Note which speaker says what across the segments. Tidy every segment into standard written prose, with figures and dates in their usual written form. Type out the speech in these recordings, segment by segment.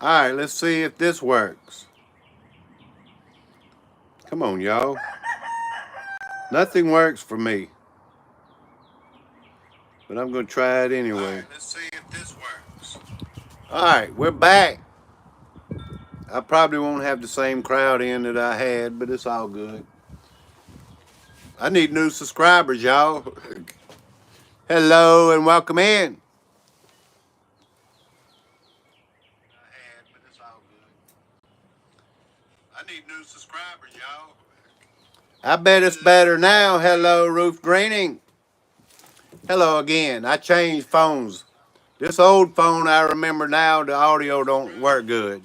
Speaker 1: All right, let's see if this works. Come on, y'all. Nothing works for me, but I'm going to try it anyway. All right, let's see if this works. All right, we're back. I probably won't have the same crowd in that I had, but it's all good. I need new subscribers, y'all. Hello and welcome in. I need new subscribers, y'all. I bet it's better now. Hello, Ruth Greening. Hello again. I changed phones. This old phone, I remember now, the audio don't work good.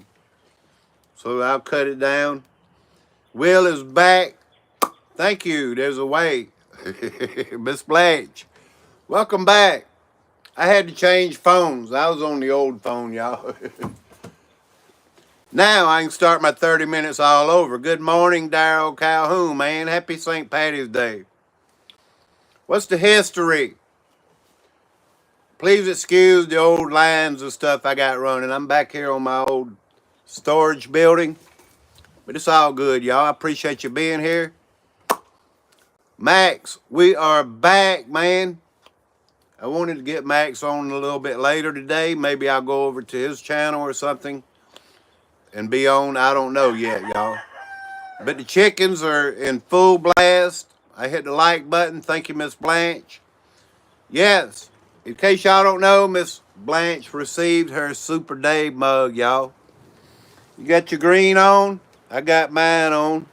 Speaker 1: So I'll cut it down. Will is back. Thank you. There's a way. Miss Blanche, welcome back. I had to change phones. I was on the old phone, y'all. Now I can start my 30 minutes all over. Good morning, Daryl Calhoun, man. Happy St. Patty's Day. What's the history? Please excuse the old lines and stuff I got running. I'm back here on my old storage building. But it's all good, y'all. I appreciate you being here. Max, we are back, man. I wanted to get Max on a little bit later today. Maybe I'll go over to his channel or something and be on. I don't know yet, y'all. But the chickens are in full blast. I hit the like button. Thank you, Miss Blanche. Yes, in case y'all don't know, Miss Blanche received her Super Dave mug, y'all. You got your green on? I got mine on.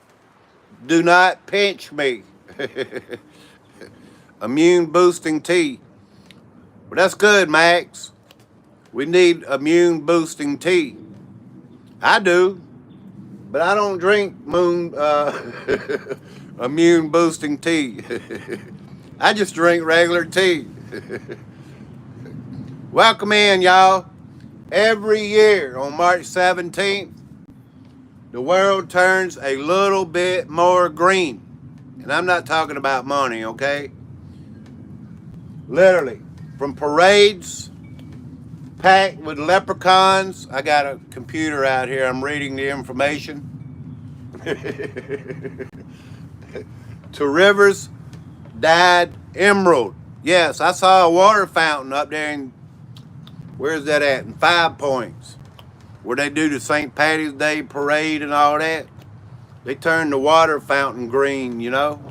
Speaker 1: Do not pinch me. Immune boosting tea. Well, that's good, Max. We need immune boosting tea. I do, but I don't drink immune boosting tea. I just drink regular tea. Welcome in, y'all. Every year on March 17th, the world turns a little bit more green. And I'm not talking about money, okay? Literally. From parades packed with leprechauns. I got a computer out here. I'm reading the information. To rivers dyed emerald. Yes, I saw a water fountain up there in, where's that at? In 5 Points. Where they do the St. Patty's Day parade and all that. They turn the water fountain green, you know.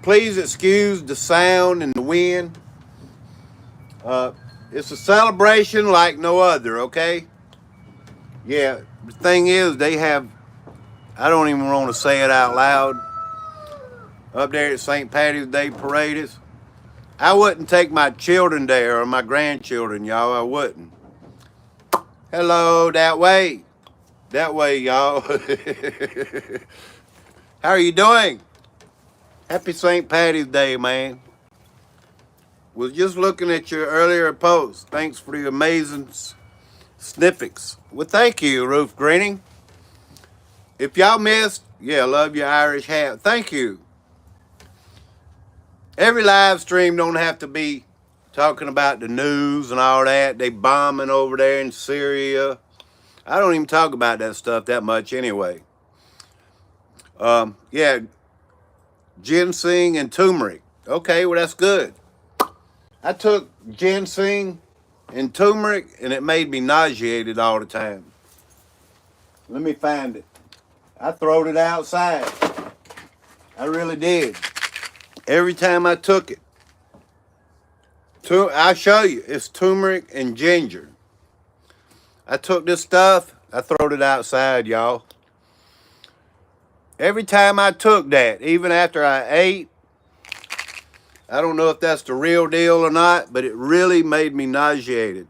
Speaker 1: Please excuse the sound and the wind. It's a celebration like no other, okay? Yeah, the thing is, they have, I don't even want to say it out loud, up there at St. Patty's Day parade. I wouldn't take my children there or my grandchildren, y'all. I wouldn't. Hello, that way. That way, y'all. How are you doing? Happy St. Patty's Day, man. Was just looking at your earlier post. Thanks for the amazing snippets. Well, thank you, Ruth Greening. If y'all missed, yeah, love your Irish hat. Thank you. Every live stream don't have to be talking about the news and all that. They bombing over there in Syria. I don't even talk about that stuff that much anyway. Yeah, ginseng and turmeric. Okay, well, that's good. I took ginseng and turmeric, and it made me nauseated all the time. Let me find it. I throwed it outside. I really did. Every time I took it. I'll show you. It's turmeric and ginger. I took this stuff. I throwed it outside, y'all. Every time I took that, even after I ate, I don't know if that's the real deal or not, but it really made me nauseated.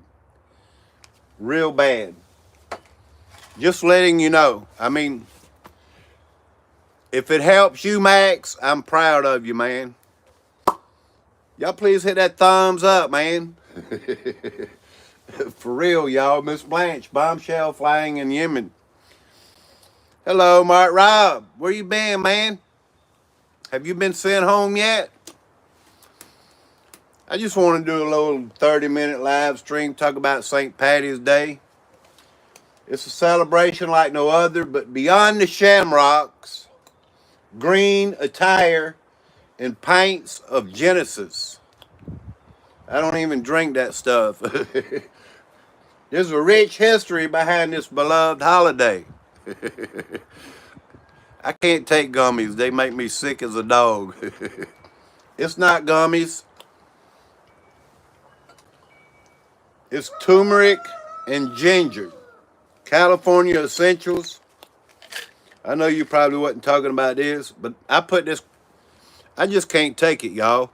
Speaker 1: Real bad. Just letting you know. I mean, if it helps you, Max, I'm proud of you, man. Y'all please hit that thumbs up, man. For real, y'all. Miss Blanche, bombshell flying in Yemen. Hello, Mark Rob. Where you been, man? Have you been sent home yet? I just want to do a little 30-minute live stream, talk about St. Patty's Day. It's a celebration like no other, but beyond the shamrocks, green attire, and pints of Genesis. I don't even drink that stuff. There's a rich history behind this beloved holiday. I can't take gummies. They make me sick as a dog. It's not gummies. It's turmeric and ginger. California Essentials. I know you probably wasn't talking about this, but I put this, I just can't take it, y'all.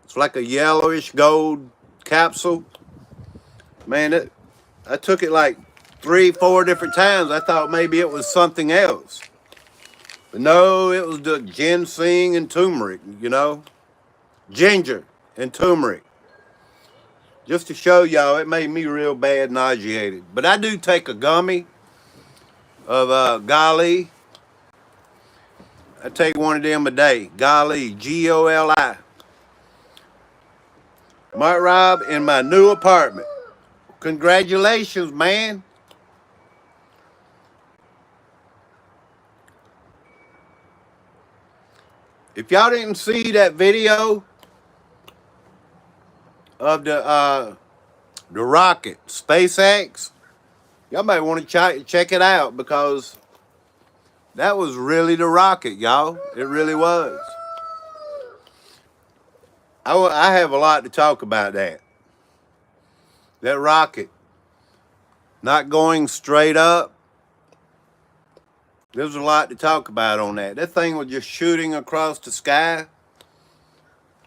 Speaker 1: It's like a yellowish gold capsule. Man, I took it like 3-4 different times. I thought maybe it was something else. But no, it was the ginseng and turmeric, you know. Ginger and turmeric. Just to show y'all, it made me real bad nauseated. But I do take a gummy of Golly. I take one of them a day. Golly, G-O-L-I. Mark Rob in my new apartment. Congratulations, man. If y'all didn't see that video of the rocket, SpaceX, y'all might want to check it out because that was really the rocket, y'all. It really was. I have a lot to talk about that. That rocket not going straight up. There's a lot to talk about on that. That thing was just shooting across the sky.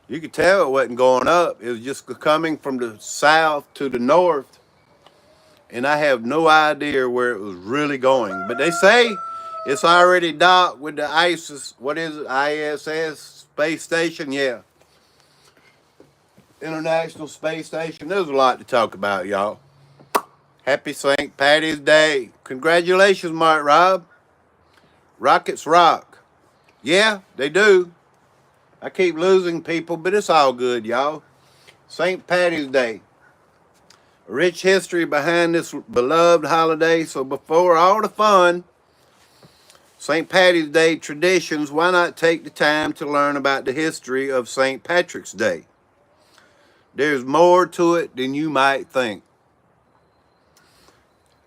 Speaker 1: You could tell it wasn't going up. It was just coming from the south to the north. And I have no idea where it was really going. But they say it's already docked with the ISIS, what is it, ISS space station? Yeah. International Space Station. There's a lot to talk about, y'all. Happy St. Patty's Day. Congratulations, Mark Rob. Rockets rock. Yeah, they do. I keep losing people, but it's all good, y'all. St. Patty's Day. A rich history behind this beloved holiday. So before all the fun, St. Patty's Day traditions, why not take the time to learn about the history of St. Patrick's Day? There's more to it than you might think.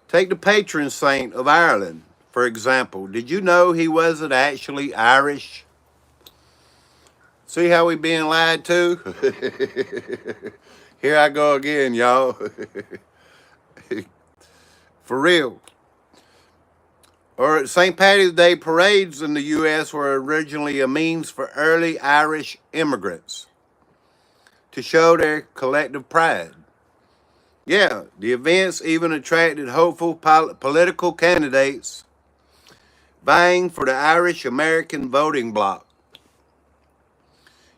Speaker 1: Take the patron saint of Ireland, for example. Did you know he wasn't actually Irish? See how we being lied to? Here I go again, y'all. For real. Or St. Patty's Day parades in the U.S. were originally a means for early Irish immigrants to show their collective pride. Yeah, the events even attracted hopeful political candidates vying for the Irish American voting bloc.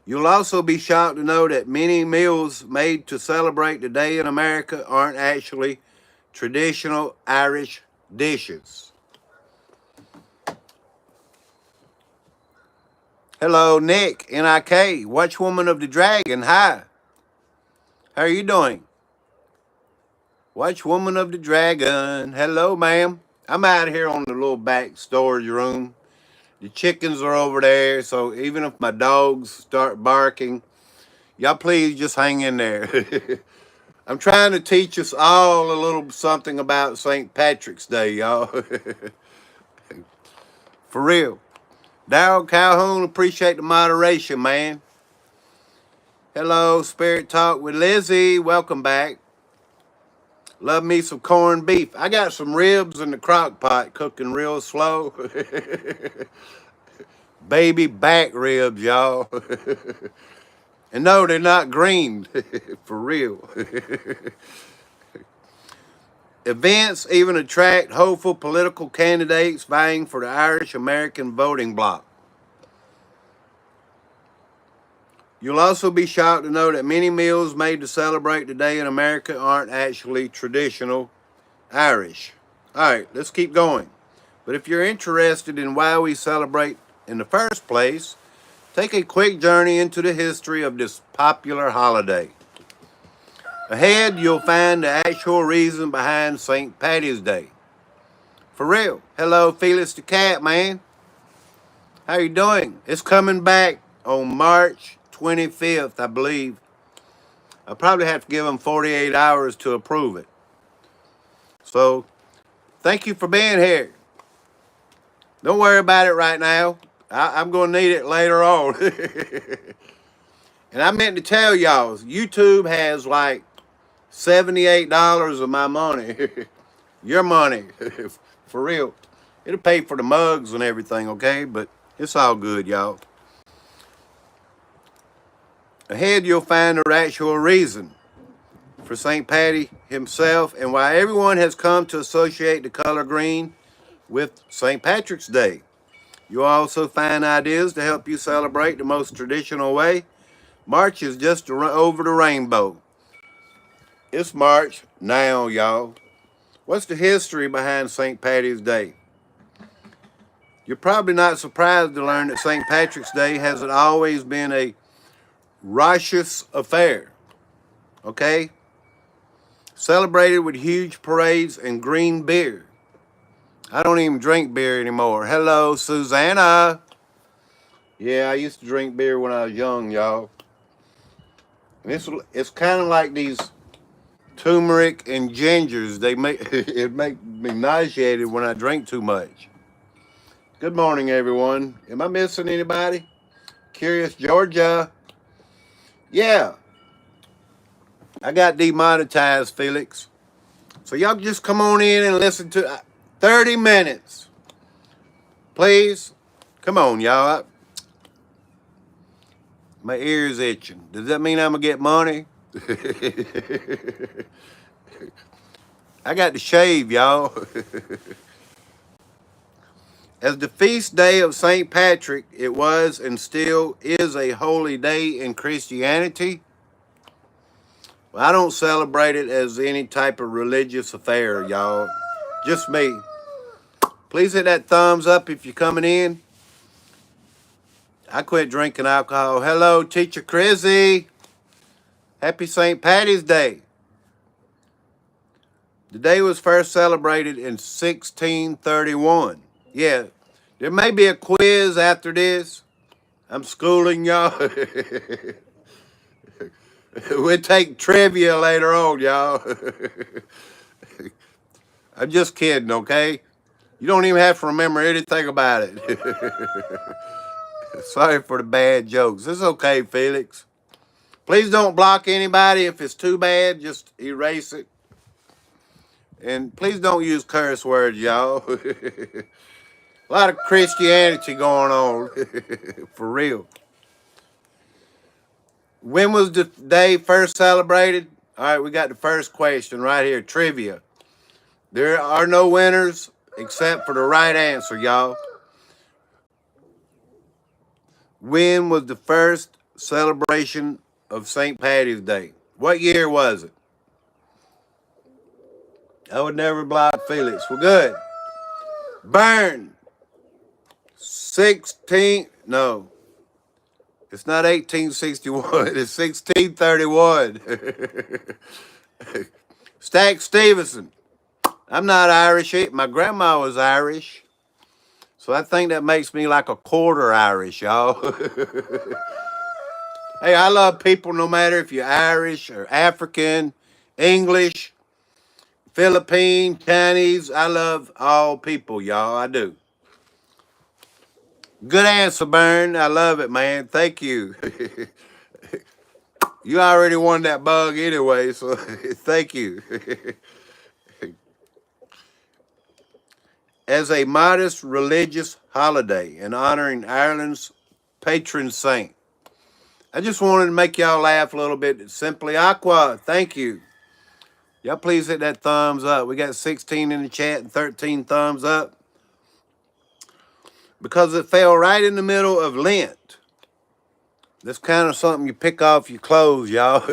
Speaker 1: You'll also be shocked to know that many meals made to celebrate the day in America aren't actually traditional Irish dishes. Hello, Nick, N-I-K, Watchwoman of the Dragon, hi. How are you doing? Watchwoman of the Dragon, hello, ma'am. I'm out here on the little back storage room. The chickens are over there, so even if my dogs start barking, y'all please just hang in there. I'm trying to teach us all a little something about St. Patrick's Day, y'all. For real. Darryl Calhoun, appreciate the moderation, man. Hello, Spirit Talk with Lizzie. Welcome back. Love me some corned beef. I got some ribs in the crock pot cooking real slow. Baby back ribs, y'all. And no, they're not green. For real. Events even attract hopeful political candidates vying for the Irish American voting bloc. You'll also be shocked to know that many meals made to celebrate the day in America aren't actually traditional Irish. All right, let's keep going. But if you're interested in why we celebrate in the first place, take a quick journey into the history of this popular holiday. Ahead, you'll find the actual reason behind St. Patty's Day. For real. Hello, Felix the Cat, man. How you doing? It's coming back on March 25th, I believe. I probably have to give them 48 hours to approve it. So, thank you for being here. Don't worry about it right now. I'm going to need it later on. And I meant to tell y'all, YouTube has like $78 of my money. Your money. For real. It'll pay for the mugs and everything, okay? But it's all good, y'all. Ahead, you'll find the actual reason for St. Patty himself and why everyone has come to associate the color green with St. Patrick's Day. You'll also find ideas to help you celebrate the most traditional way. March is just over the rainbow. It's March now, y'all. What's the history behind St. Patty's Day? You're probably not surprised to learn that St. Patrick's Day hasn't always been a righteous affair, okay? Celebrated with huge parades and green beer. I don't even drink beer anymore. Hello, Susanna. Yeah, I used to drink beer when I was young, y'all. And it's kind of like these turmeric and gingers. It make me nauseated when I drink too much. Good morning, everyone. Am I missing anybody? Curious Georgia. Yeah. I got demonetized, Felix. So y'all just come on in and listen to 30 minutes. Please. Come on, y'all. My ear's itching. Does that mean I'm going to get money? I got to shave, y'all. As the feast day of St. Patrick, it was and still is a holy day in Christianity. Well, I don't celebrate it as any type of religious affair, y'all. Just me. Please hit that thumbs up if you're coming in. I quit drinking alcohol. Hello, Teacher Chrissy. Happy St. Patty's Day. The day was first celebrated in 1631. Yeah, there may be a quiz after this. I'm schooling y'all. We'll take trivia later on, y'all. I'm just kidding, okay? You don't even have to remember anything about it. Sorry for the bad jokes. It's okay, Felix. Please don't block anybody. If it's too bad, just erase it. And please don't use curse words, y'all. A lot of Christianity going on. For real. When was the day first celebrated? All right, we got the first question right here. Trivia. There are no winners except for the right answer, y'all. When was the first celebration of St. Patty's Day? What year was it? I would never block Felix. We're good. Burn. No. It's not 1861. It's 1631. Stack Stevenson. I'm not Irish. My grandma was Irish. So I think that makes me like a quarter Irish, y'all. Hey, I love people no matter if you're Irish or African, English, Philippine, Chinese. I love all people, y'all. I do. Good answer, Burn. I love it, man. Thank you. You already won that bug anyway, so thank you. As a modest religious holiday and honoring Ireland's patron saint. I just wanted to make y'all laugh a little bit. Simply Aqua, thank you. Y'all please hit that thumbs up. We got 16 in the chat and 13 thumbs up. Because it fell right in the middle of Lent. That's kind of something you pick off your clothes, y'all.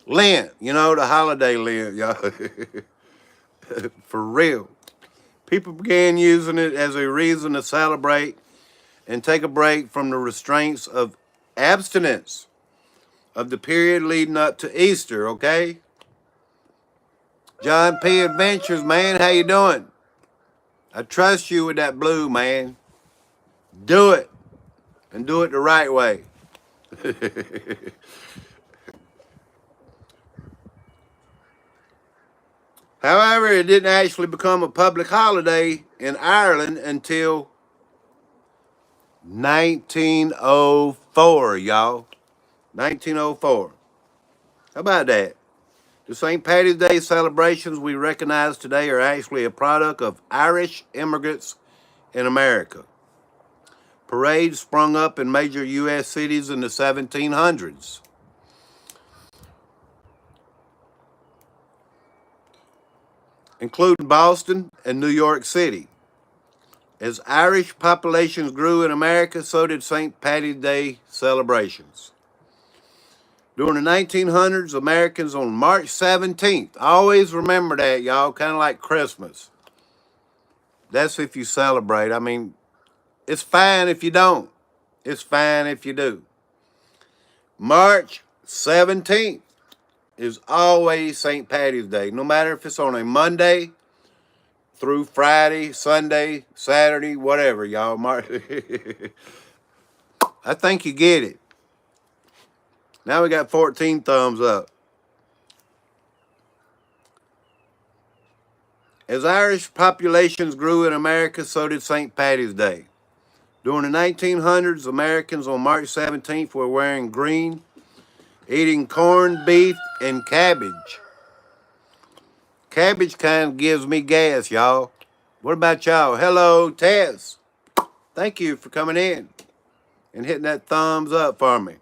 Speaker 1: Lent, you know, the holiday Lent, y'all. For real. People began using it as a reason to celebrate and take a break from the restraints of abstinence of the period leading up to Easter, okay? John P. Adventures, man, how you doing? I trust you with that blue, man. Do it, and do it the right way. However, it didn't actually become a public holiday in Ireland until 1904, y'all. 1904. How about that? The St. Paddy's Day celebrations we recognize today are actually a product of Irish immigrants in America. Parades sprung up in major U.S. cities in the 1700s. Including Boston and New York City. As Irish populations grew in America, so did St. Paddy's Day celebrations. During the 1900s, Americans on March 17th, always remember that, y'all, kind of like Christmas. That's if you celebrate. I mean, it's fine if you don't. It's fine if you do. March 17th is always St. Paddy's Day, no matter if it's on a Monday through Friday, Sunday, Saturday, whatever, y'all. I think you get it. Now we got 14 thumbs up. As Irish populations grew in America, so did St. Paddy's Day. During the 1900s, Americans on March 17th were wearing green, eating corned beef and cabbage. Cabbage kind of gives me gas, y'all. What about y'all? Hello, Tess. Thank you for coming in and hitting that thumbs up for me.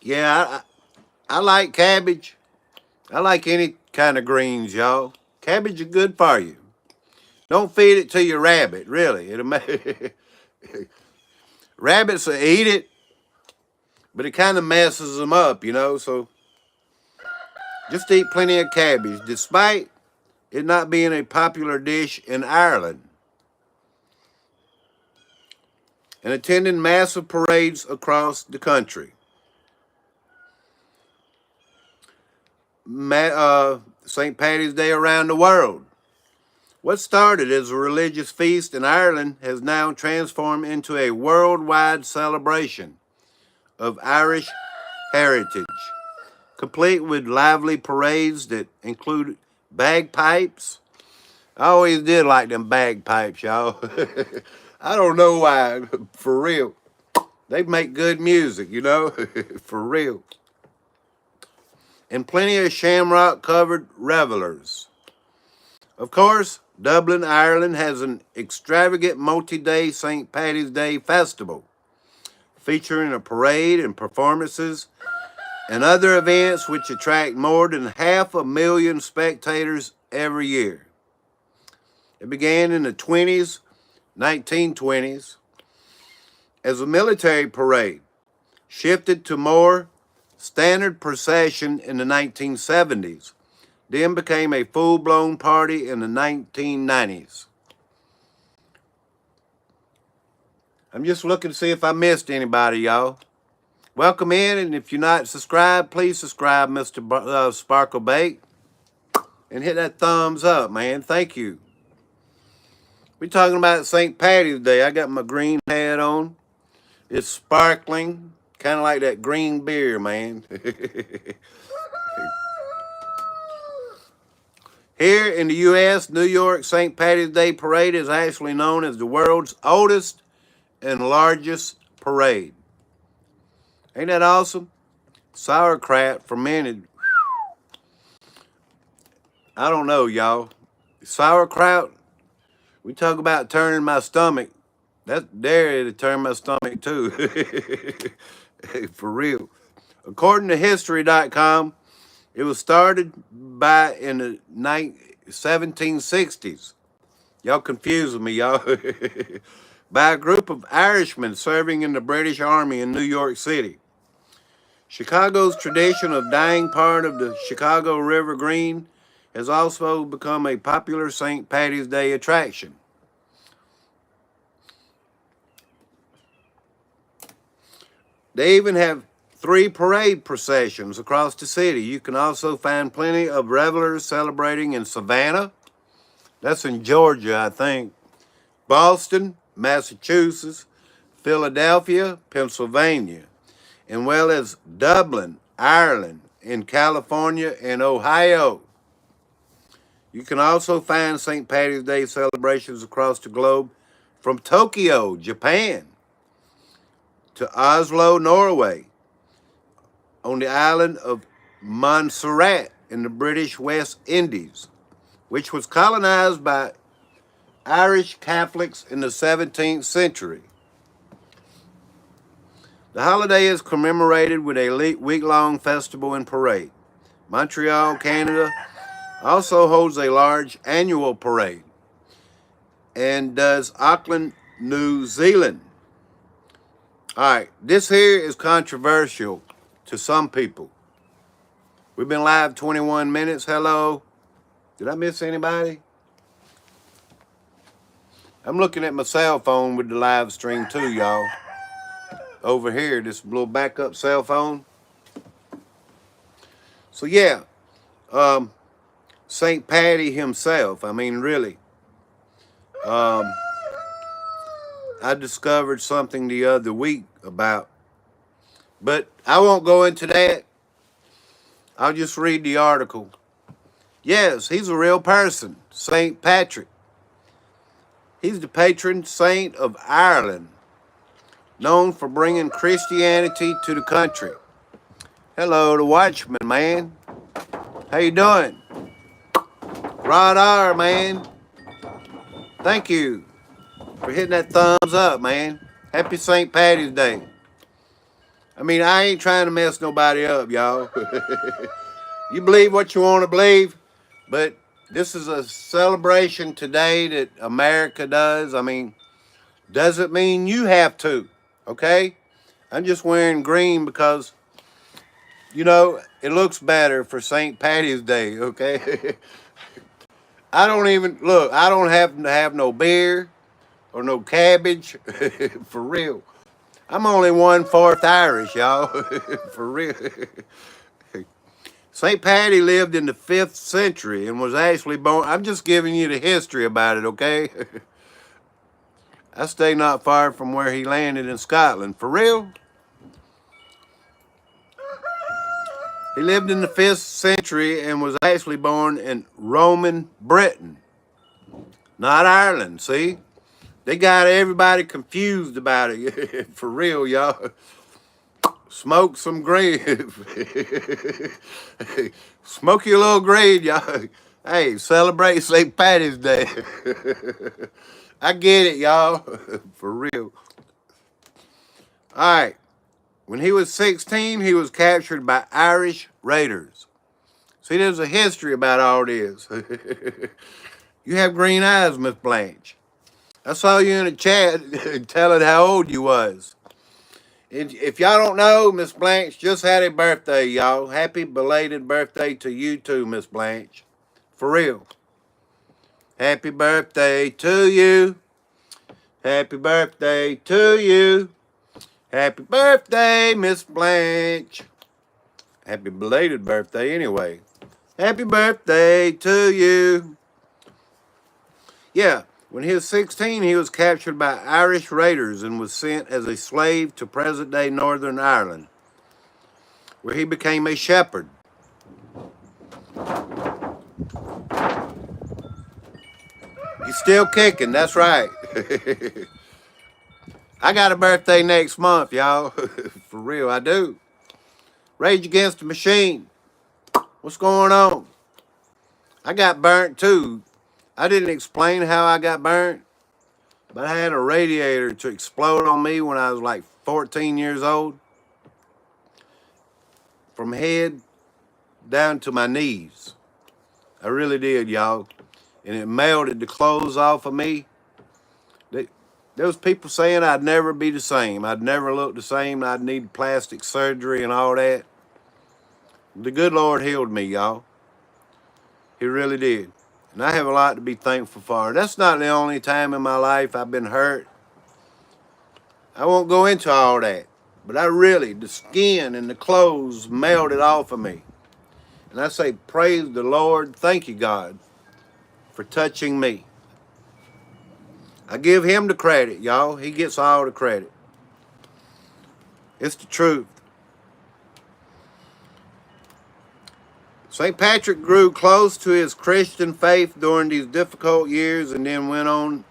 Speaker 1: Yeah, I like cabbage. I like any kind of greens, y'all. Cabbage is good for you. Don't feed it to your rabbit, really. Rabbits will eat it, but it kind of messes them up, you know, so just eat plenty of cabbage, despite it not being a popular dish in Ireland. And attending massive parades across the country. St. Paddy's Day around the world. What started as a religious feast in Ireland has now transformed into a worldwide celebration of Irish heritage, complete with lively parades that include bagpipes. I always did like them bagpipes, y'all. I don't know why, for real. They make good music, you know, for real. And plenty of shamrock-covered revelers. Of course, Dublin, Ireland has an extravagant multi-day St. Paddy's Day festival, featuring a parade and performances and other events which attract more than 500,000 spectators every year. It began in the 1920s, as a military parade, shifted to more standard procession in the 1970s, then became a full-blown party in the 1990s. I'm just looking to see if I missed anybody, y'all. Welcome in, and if you're not subscribed, please subscribe, Mr. Sparklebait, and hit that thumbs up, man. Thank you. We're talking about St. Paddy's Day. I got my green hat on. It's sparkling, kind of like that green beer, man. Here in the U.S., New York St. Paddy's Day Parade is actually known as the world's oldest and largest parade. Ain't that awesome? Sauerkraut fermented. I don't know, y'all. Sauerkraut, we talk about turning my stomach. That's there to turn my stomach too. For real. According to History.com, it was started in the 1760s. Y'all confusing me, y'all. By a group of Irishmen serving in the British Army in New York City. Chicago's tradition of dyeing part of the Chicago River green has also become a popular St. Patty's Day attraction. They even have 3 parade processions across the city. You can also find plenty of revelers celebrating in Savannah. That's in Georgia, I think. Boston, Massachusetts, Philadelphia, Pennsylvania, and well as Dublin, Ireland, in California and Ohio. You can also find St. Patty's Day celebrations across the globe, from Tokyo, Japan, to Oslo, Norway, on the island of Montserrat in the British West Indies, which was colonized by Irish Catholics in the 17th century. The holiday is commemorated with a week-long festival and parade. Montreal, Canada, also holds a large annual parade, and does Auckland, New Zealand. All right, this here is controversial to some people. We've been live 21 minutes. Hello. Did I miss anybody? I'm looking at my cell phone with the live stream too, y'all. Over here, this little backup cell phone. So yeah, St. Patty himself, I mean, really. I discovered something the other week about, but I won't go into that. I'll just read the article. Yes, he's a real person, St. Patrick. He's the patron saint of Ireland, known for bringing Christianity to the country. Hello, the Watchman, man. How you doing? Rod R, man. Thank you for hitting that thumbs up, man. Happy St. Patty's Day. I mean, I ain't trying to mess nobody up, y'all. You believe what you want to believe, but this is a celebration today that America does. I mean, doesn't mean you have to, okay? I'm just wearing green because, you know, it looks better for St. Patty's Day, okay? I don't even, look, I don't have to have no beer or no cabbage, for real. I'm only 1/4 Irish, y'all, for real. St. Patty lived in the 5th century and was actually born. I'm just giving you the history about it, okay? I stay not far from where he landed in Scotland. For real? He lived in the 5th century and was actually born in Roman Britain, not Ireland, see? They got everybody confused about it. For real, y'all. Smoke some green. Smoke your little green, y'all. Hey, celebrate St. Patty's Day. I get it, y'all. For real. All right. When he was 16, he was captured by Irish raiders. See, there's a history about all this. You have green eyes, Miss Blanche. I saw you in the chat telling how old you was. If y'all don't know, Miss Blanche just had a birthday, y'all. Happy belated birthday to you too, Miss Blanche. For real. Happy birthday to you. Happy birthday to you. Happy birthday, Miss Blanche. Happy belated birthday anyway. Happy birthday to you. Yeah, when he was 16, he was captured by Irish raiders and was sent as a slave to present-day Northern Ireland, where he became a shepherd. He's still kicking, that's right. I got a birthday next month, y'all. For real, I do. Rage Against the Machine. What's going on? I got burnt too. I didn't explain how I got burnt, but I had a radiator to explode on me when I was like 14 years old. From head down to my knees. I really did, y'all. And it melted the clothes off of me. There was people saying I'd never be the same. I'd never look the same. I'd need plastic surgery and all that. The good Lord healed me, y'all. He really did. And I have a lot to be thankful for. That's not the only time in my life I've been hurt. I won't go into all that. But the skin and the clothes melted off of me. And I say, praise the Lord. Thank you, God, for touching me. I give him the credit, y'all. He gets all the credit. It's the truth. St. Patrick grew close to his Christian faith during these difficult years and then went on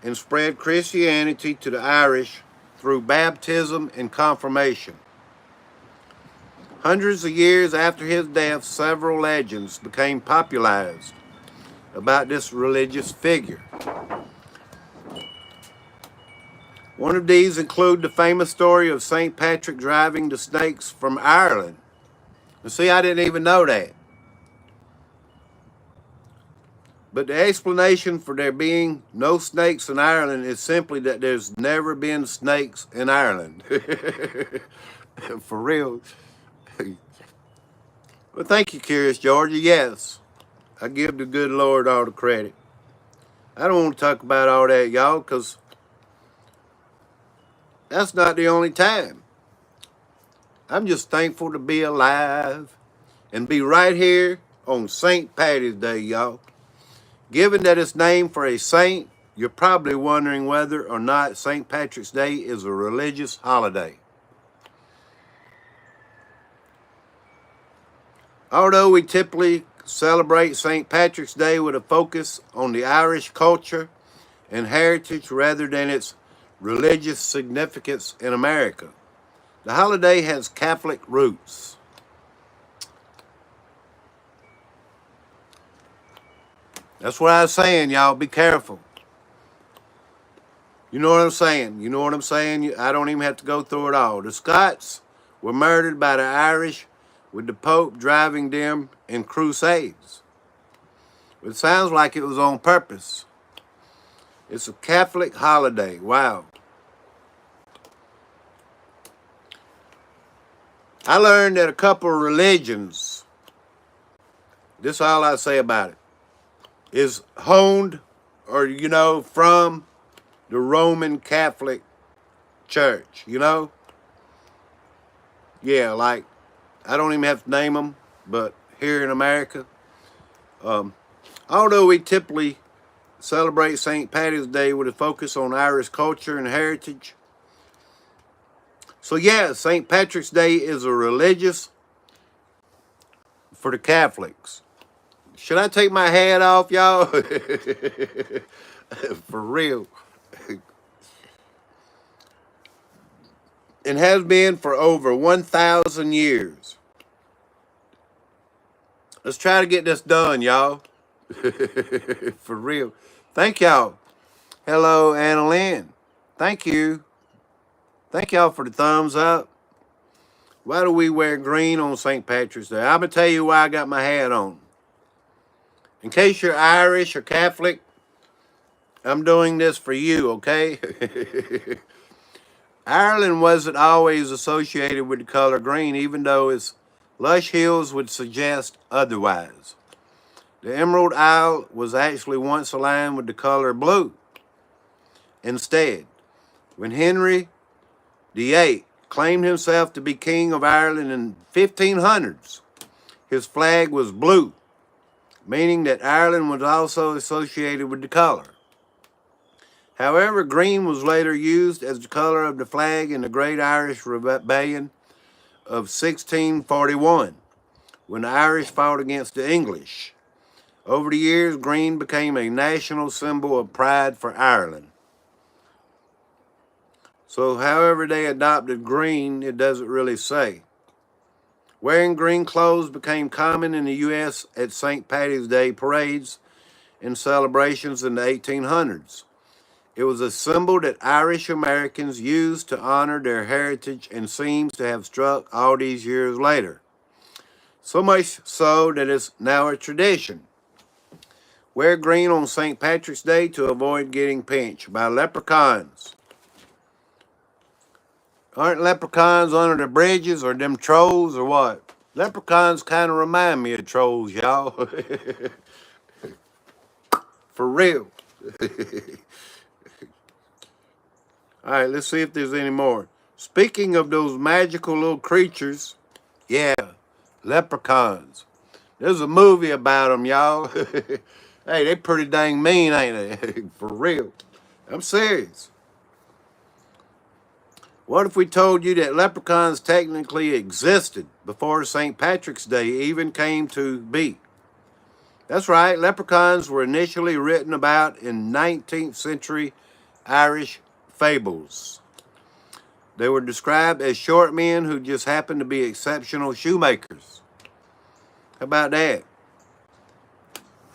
Speaker 1: and spread Christianity to the Irish through baptism and confirmation. Hundreds of years after his death, several legends became popularized about this religious figure. One of these include the famous story of St. Patrick driving the snakes from Ireland. And see, I didn't even know that. But the explanation for there being no snakes in Ireland is simply that there's never been snakes in Ireland. For real. Well, thank you, Curious Georgia. Yes, I give the good Lord all the credit. I don't want to talk about all that, y'all, because that's not the only time. I'm just thankful to be alive and be right here on St. Patty's Day, y'all. Given that it's named for a saint, you're probably wondering whether or not St. Patrick's Day is a religious holiday. Although we typically celebrate St. Patrick's Day with a focus on the Irish culture and heritage rather than its religious significance in America, the holiday has Catholic roots. That's what I was saying, y'all. Be careful. You know what I'm saying? You know what I'm saying? I don't even have to go through it all. The Scots were murdered by the Irish with the Pope driving them in crusades. It sounds like it was on purpose. It's a Catholic holiday. Wow. I learned that a couple of religions, this is all I say about it, is honed or, from the Roman Catholic Church, Yeah, like, I don't even have to name them, but here in America, although we typically celebrate St. Patty's Day with a focus on Irish culture and heritage. So yeah, St. Patrick's Day is a religious for the Catholics. Should I take my hat off, y'all? For real. It has been for over 1,000 years. Let's try to get this done, y'all. For real. Thank y'all. Hello, Anna Lynn. Thank you. Thank y'all for the thumbs up. Why do we wear green on St. Patrick's Day? I'm going to tell you why I got my hat on. In case you're Irish or Catholic, I'm doing this for you, okay? Ireland wasn't always associated with the color green, even though its lush hills would suggest otherwise. The Emerald Isle was actually once aligned with the color blue. Instead, when Henry VIII claimed himself to be King of Ireland in 1500s, his flag was blue, meaning that Ireland was also associated with the color. However, green was later used as the color of the flag in the Great Irish Rebellion of 1641, when the Irish fought against the English. Over the years, green became a national symbol of pride for Ireland. So however they adopted green, it doesn't really say. Wearing green clothes became common in the U.S. at St. Patty's Day parades and celebrations in the 1800s. It was a symbol that Irish Americans used to honor their heritage and seems to have struck all these years later. So much so that it's now a tradition. Wear green on St. Patrick's Day to avoid getting pinched by leprechauns. Aren't leprechauns under the bridges or them trolls or what? Leprechauns kind of remind me of trolls, y'all. For real. All right, let's see if there's any more. Speaking of those magical little creatures, yeah, leprechauns. There's a movie about them, y'all. Hey, they pretty dang mean, ain't they? For real. I'm serious. What if we told you that leprechauns technically existed before St. Patrick's Day even came to be? That's right, leprechauns were initially written about in 19th century Irish fables. They were described as short men who just happened to be exceptional shoemakers. How about that?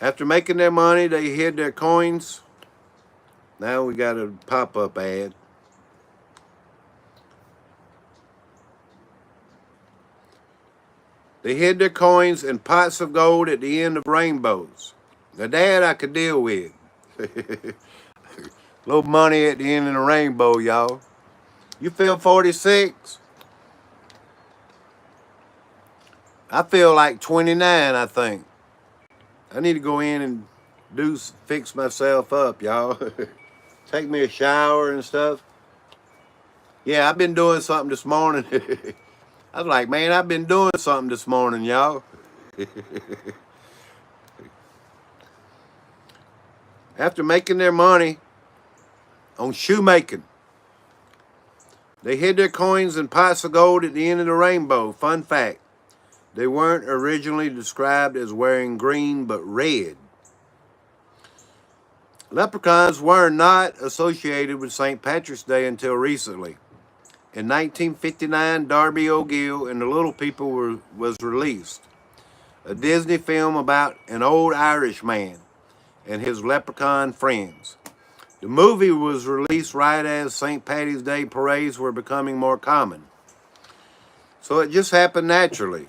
Speaker 1: After making their money, they hid their coins. Now we got a pop-up ad. They hid their coins in pots of gold at the end of rainbows. Now that I could deal with. Little money at the end of the rainbow, y'all. You feel 46? I feel like 29, I think. I need to go in and fix myself up, y'all. Take me a shower and stuff. Yeah, I've been doing something this morning. I was like, man, I've been doing something this morning, y'all. After making their money on shoemaking, they hid their coins in pots of gold at the end of the rainbow. Fun fact, they weren't originally described as wearing green, but red. Leprechauns were not associated with St. Patrick's Day until recently. In 1959, Darby O'Gill and the Little People was released, a Disney film about an old Irish man and his leprechaun friends. The movie was released right as St. Patty's Day parades were becoming more common. So it just happened naturally.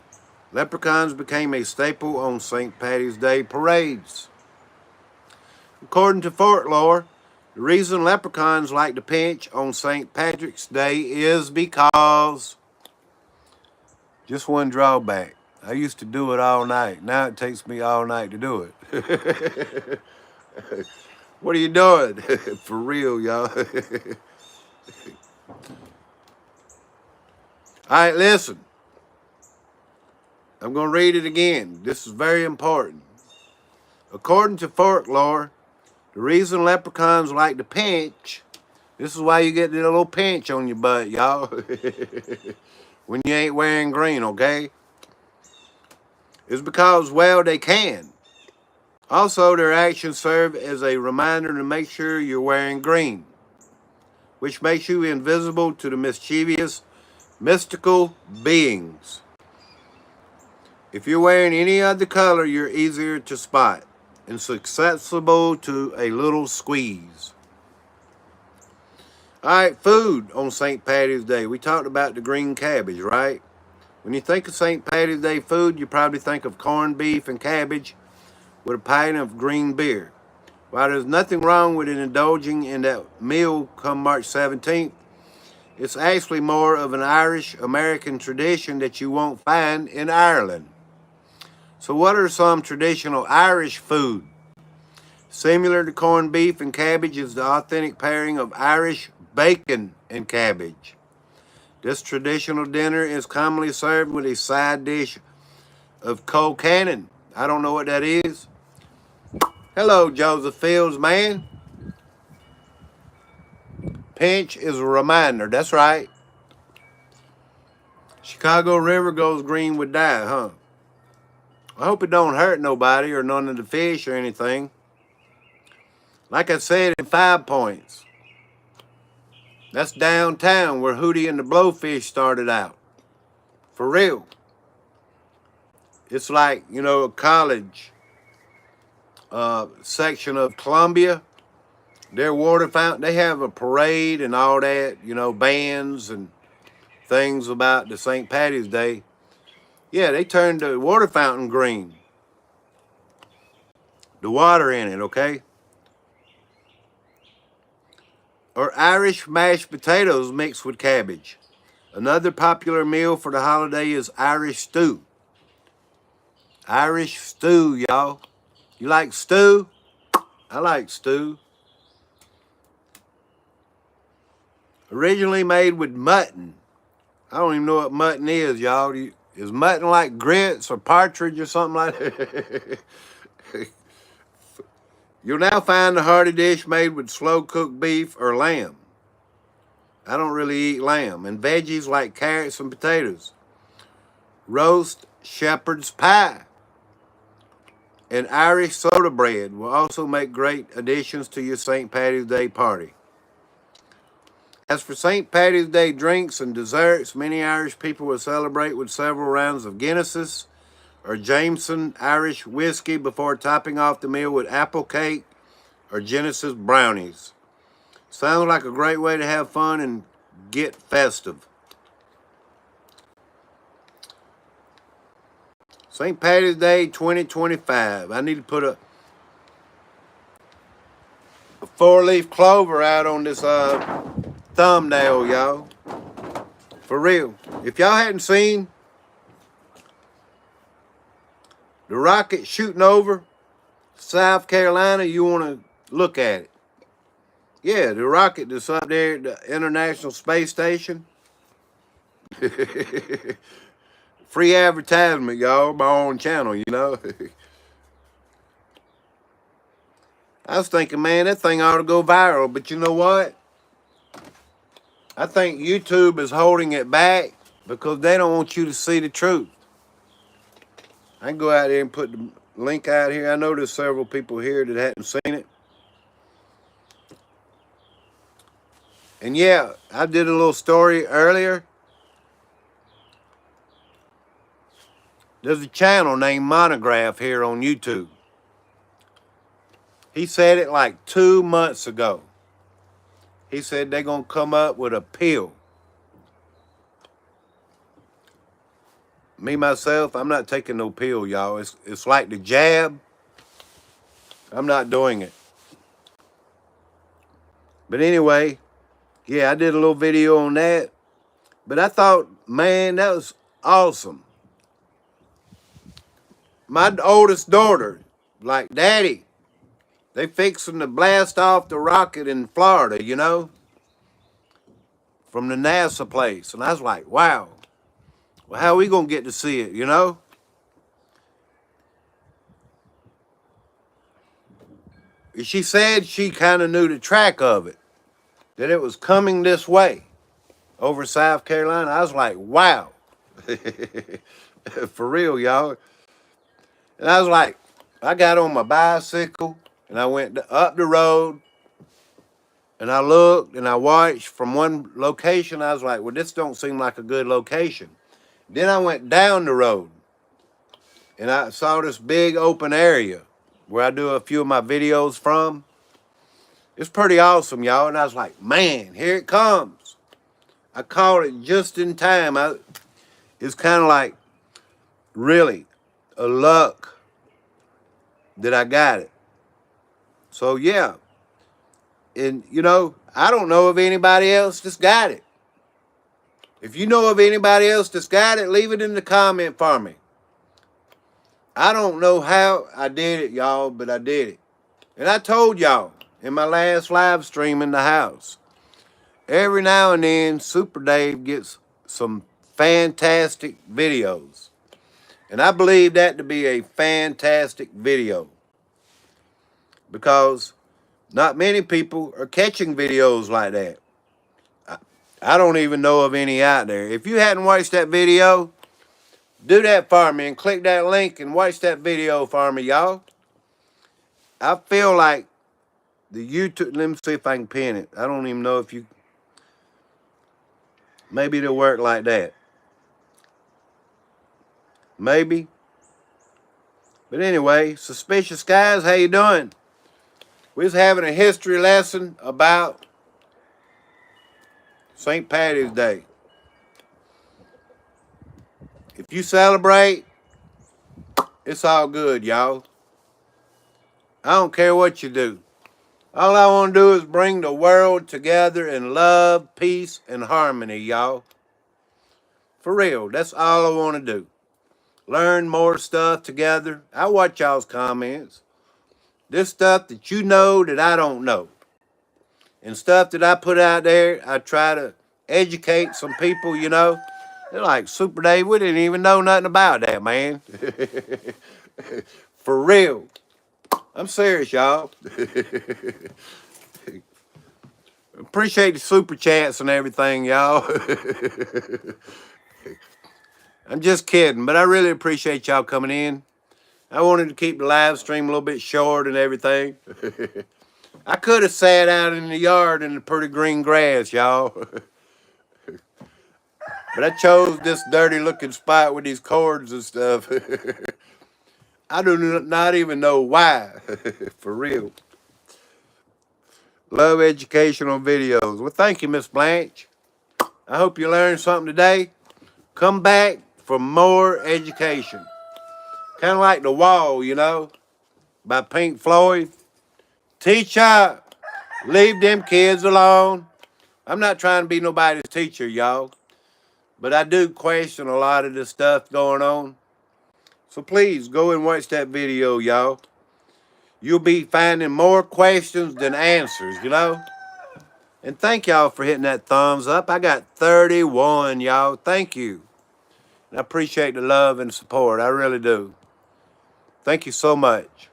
Speaker 1: Leprechauns became a staple on St. Patty's Day parades. According to folklore, the reason leprechauns like to pinch on St. Patrick's Day is because, just one drawback, I used to do it all night. Now it takes me all night to do it. What are you doing? For real, y'all. All right, listen. I'm going to read it again. This is very important. According to folklore, the reason leprechauns like to pinch, this is why you get the little pinch on your butt, y'all. When you ain't wearing green, okay? It's because, well, they can. Also, their actions serve as a reminder to make sure you're wearing green, which makes you invisible to the mischievous, mystical beings. If you're wearing any other color, you're easier to spot and susceptible to a little squeeze. All right, food on St. Patty's Day. We talked about the green cabbage, right? When you think of St. Patty's Day food, you probably think of corned beef and cabbage with a pint of green beer. While there's nothing wrong with indulging in that meal come March 17th, it's actually more of an Irish-American tradition that you won't find in Ireland. So what are some traditional Irish food? Similar to corned beef and cabbage is the authentic pairing of Irish bacon and cabbage. This traditional dinner is commonly served with a side dish of colcannon. I don't know what that is. Hello, Joseph Fields, man. Pinch is a reminder. That's right. Chicago River goes green with dye, huh? I hope it don't hurt nobody or none of the fish or anything. Like I said in 5 Points, that's downtown where Hootie and the Blowfish started out. For real. It's like, you know, a college section of Columbia. Their water fountain, they have a parade and all that, you know, bands and things about the St. Patty's Day. Yeah, they turned the water fountain green. The water in it, okay? Or Irish mashed potatoes mixed with cabbage. Another popular meal for the holiday is Irish stew. Irish stew, y'all. You like stew? I like stew. Originally made with mutton. I don't even know what mutton is, y'all. Is mutton like grits or partridge or something like that? You'll now find a hearty dish made with slow-cooked beef or lamb. I don't really eat lamb. And veggies like carrots and potatoes. Roast shepherd's pie and Irish soda bread will also make great additions to your St. Paddy's Day party. As for St. Paddy's Day drinks and desserts, many Irish people will celebrate with several rounds of Guinnesses or Jameson Irish whiskey before topping off the meal with apple cake or Genesis brownies. Sounds like a great way to have fun and get festive. St. Paddy's Day 2025. I need to put a four-leaf clover out on this thumbnail, y'all. For real. If y'all hadn't seen the rocket shooting over South Carolina, you want to look at it. Yeah, the rocket that's up there at the International Space Station. Free advertisement, y'all, my own channel, you know. I was thinking, man, that thing ought to go viral, but you know what? I think YouTube is holding it back because they don't want you to see the truth. I can go out there and put the link out here. I know there's several people here that hadn't seen it. And yeah, I did a little story earlier. There's a channel named Monograph here on YouTube. He said it like 2 months ago. He said they're going to come up with a pill. Me, myself, I'm not taking no pill, y'all. It's like the jab. I'm not doing it. But anyway, yeah, I did a little video on that. But I thought, man, that was awesome. My oldest daughter, like, Daddy, they fixing to blast off the rocket in Florida, you know, from the NASA place. And I was like, wow. Well, how are we going to get to see it, you know? She said she kind of knew the track of it, that it was coming this way over South Carolina. I was like, wow. For real, y'all. And I was like, I got on my bicycle and I went up the road and I looked and I watched from one location. I was like, well, this don't seem like a good location. Then I went down the road and I saw this big open area where I do a few of my videos from. It's pretty awesome, y'all. And I was like, man, here it comes. I caught it just in time. It's kind of like really a luck that I got it. So, yeah. And, you know, I don't know of anybody else that's got it. If you know of anybody else that's got it, leave it in the comment for me. I don't know how I did it, y'all, but I did it. And I told y'all in my last live stream in the house, every now and then, Super Dave gets some fantastic videos. And I believe that to be a fantastic video. Because not many people are catching videos like that. I don't even know of any out there. If you hadn't watched that video, do that for me and click that link and watch that video for me, y'all. I feel like the YouTube, let me see if I can pin it. I don't even know if you, maybe it'll work like that. Maybe. But anyway, Suspicious Guys, how you doing? We was having a history lesson about St. Paddy's Day. If you celebrate, it's all good, y'all. I don't care what you do. All I want to do is bring the world together in love, peace, and harmony, y'all. For real, that's all I want to do. learn more stuff together. I watch y'all's comments. This stuff that you know that I don't know. And stuff that I put out there, I try to educate some people, you know. They're like, Super Dave, we didn't even know nothing about that, man. For real. I'm serious, y'all. Appreciate the super chats and everything, y'all. I'm just kidding, but I really appreciate y'all coming in. I wanted to keep the live stream a little bit short and everything. I could have sat out in the yard in the pretty green grass, y'all. But I chose this dirty looking spot with these cords and stuff. I do not even know why. For real. Love educational videos. Well, thank you, Miss Blanche. I hope you learned something today. Come back for more education. Kind of like The Wall, you know, by Pink Floyd. Teacher, leave them kids alone. I'm not trying to be nobody's teacher, y'all. But I do question a lot of the stuff going on. So please go and watch that video, y'all. You'll be finding more questions than answers, you know. And thank y'all for hitting that thumbs up. I got 31, y'all. Thank you. I appreciate the love and support. I really do. Thank you so much.